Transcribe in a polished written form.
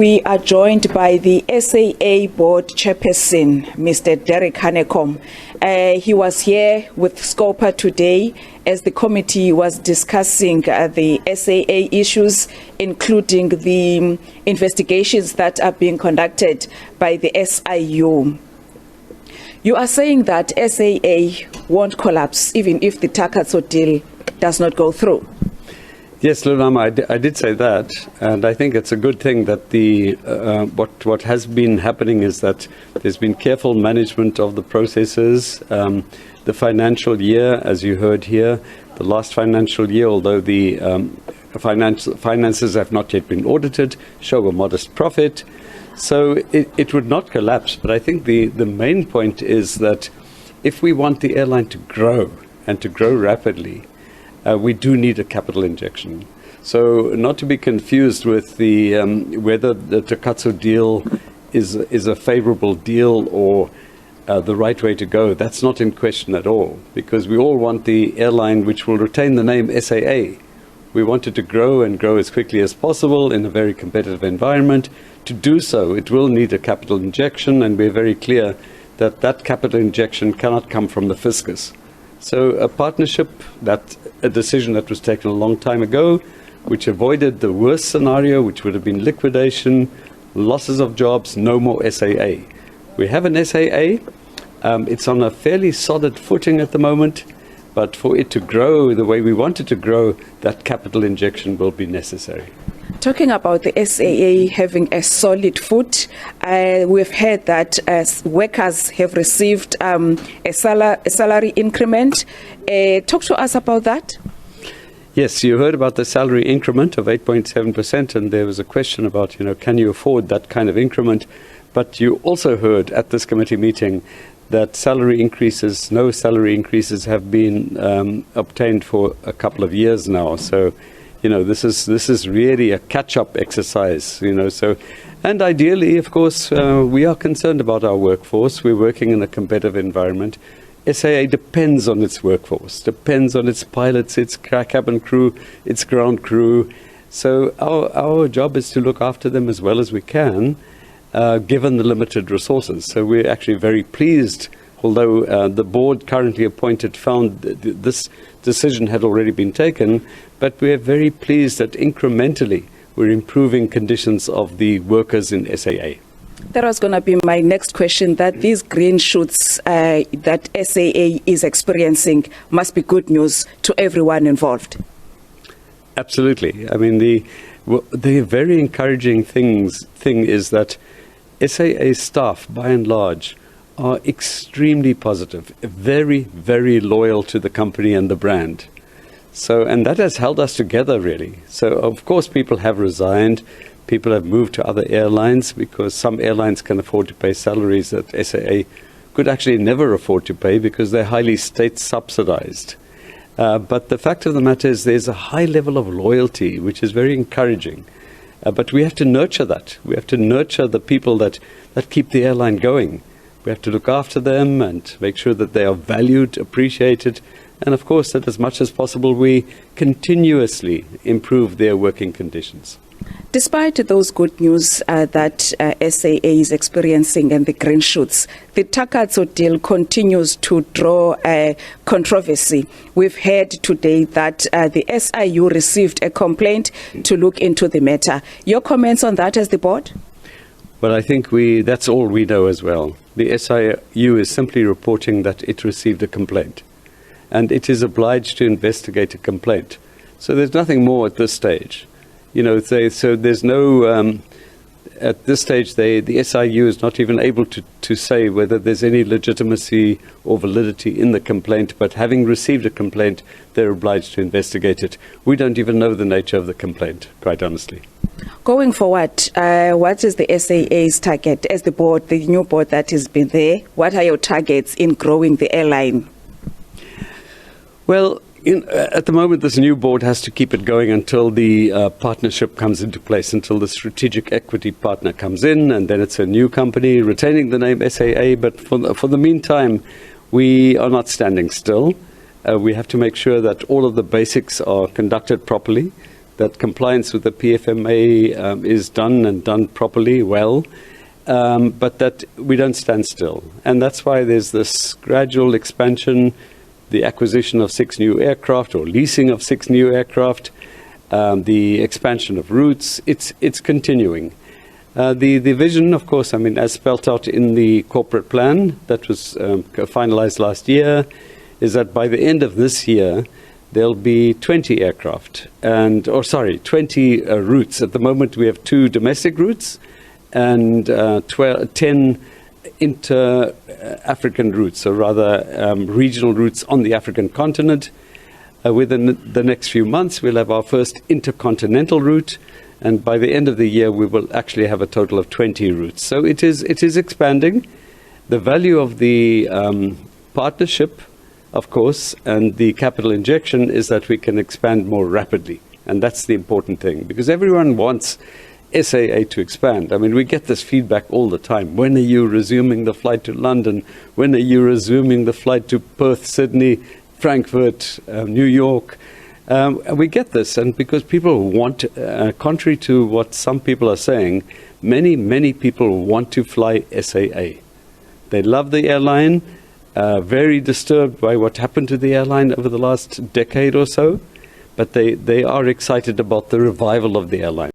We are joined by the SAA board chairperson, Mr. Hanekom. He was here with SCOPA today as the committee was discussing the SAA issues, including the investigations that are being conducted by the SIU. You are saying that SAA won't collapse even if the Takatso deal does not go through. Yes, Lulama, I did say that, and I think it's a good thing that the what has been happening is that there's been careful management of the processes. The financial year, as you heard here, the last financial year, although the finances have not yet been audited, show a modest profit. So it would not collapse, but I think the main point is that if we want the airline to grow and to grow rapidly, we do need a capital injection. So not to be confused with the whether the Takatso deal is a favorable deal or the right way to go. That's not in question at all, because we all want the airline which will retain the name SAA. We want it to grow and grow as quickly as possible in a very competitive environment. To do so, it will need a capital injection, and we're very clear that that capital injection cannot come from the fiscus. So a partnership, a decision that was taken a long time ago, which avoided the worst scenario, which would have been liquidation, losses of jobs, no more SAA. We have an SAA. It's on a fairly solid footing at the moment, but for it to grow the way we want it to grow, that capital injection will be necessary. Talking about the SAA having a solid foot, we've heard that workers have received a salary increment. Talk to us about that. Yes, you heard about the salary increment of 8.7%, and there was a question about, can you afford that kind of increment? But you also heard at this committee meeting that no salary increases have been obtained for a couple of years now. So, this is really a catch-up exercise, so, and ideally, of course, we are concerned about our workforce. We're working in a competitive environment. SAA depends on its workforce, depends on its pilots, its cabin crew, its ground crew. So our job is to look after them as well as we can, given the limited resources. So we're actually very pleased, although the board currently appointed found this decision had already been taken, but we're very pleased that incrementally we're improving conditions of the workers in SAA. That was going to be my next question, that these green shoots that SAA is experiencing must be good news to everyone involved. Absolutely. I mean, the very encouraging thing is that SAA staff, by and large, are extremely positive, very, very loyal to the company and the brand. So, and that has held us together, really. So, of course, people have resigned. People have moved to other airlines because some airlines can afford to pay salaries that SAA could actually never afford to pay because they're highly state subsidized. But the fact of the matter is there's a high level of loyalty, which is very encouraging. But we have to nurture that. We have to nurture the people that keep the airline going. We have to look after them and make sure that they are valued, appreciated, and of course that as much as possible we continuously improve their working conditions. Despite those good news that SAA is experiencing and the green shoots, the Takatso deal continues to draw controversy. We've heard today that the SIU received a complaint to look into the matter. Your comments on that as the board? Well, I think that's all we know as well. The SIU is simply reporting that it received a complaint, and it is obliged to investigate a complaint. So there's nothing more at this stage. So there's no, at this stage, the SIU is not even able to say whether there's any legitimacy or validity in the complaint, but having received a complaint, they're obliged to investigate it. We don't even know the nature of the complaint, quite honestly. Going forward, what is the SAA's target as the board, the new board that has been there? What are your targets in growing the airline? Well, at the moment, this new board has to keep it going until the partnership comes into place, until the strategic equity partner comes in, and then it's a new company retaining the name SAA. But for the meantime, we are not standing still. We have to make sure that all of the basics are conducted properly, that compliance with the PFMA is done and done properly, well, but that we don't stand still. And that's why there's this gradual expansion, the acquisition of 6 new aircraft or leasing of 6 new aircraft, the expansion of routes. It's continuing. The vision, of course, I mean, as spelt out in the corporate plan that was finalized last year, is that by the end of this year, there'll be 20 aircraft, 20 routes. At the moment, we have 2 domestic routes and 10 inter-African routes, or rather regional routes on the African continent. Within the next few months, we'll have our first intercontinental route, and by the end of the year, we will actually have a total of 20 routes. So it is expanding. The value of the partnership, of course, and the capital injection is that we can expand more rapidly. And that's the important thing, because everyone wants SAA to expand. I mean, we get this feedback all the time. When are you resuming the flight to London? When are you resuming the flight to Perth, Sydney, Frankfurt, New York? We get this, and because people want, contrary to what some people are saying, many people want to fly SAA. They love the airline, very disturbed by what happened to the airline over the last decade or so, but they are excited about the revival of the airline.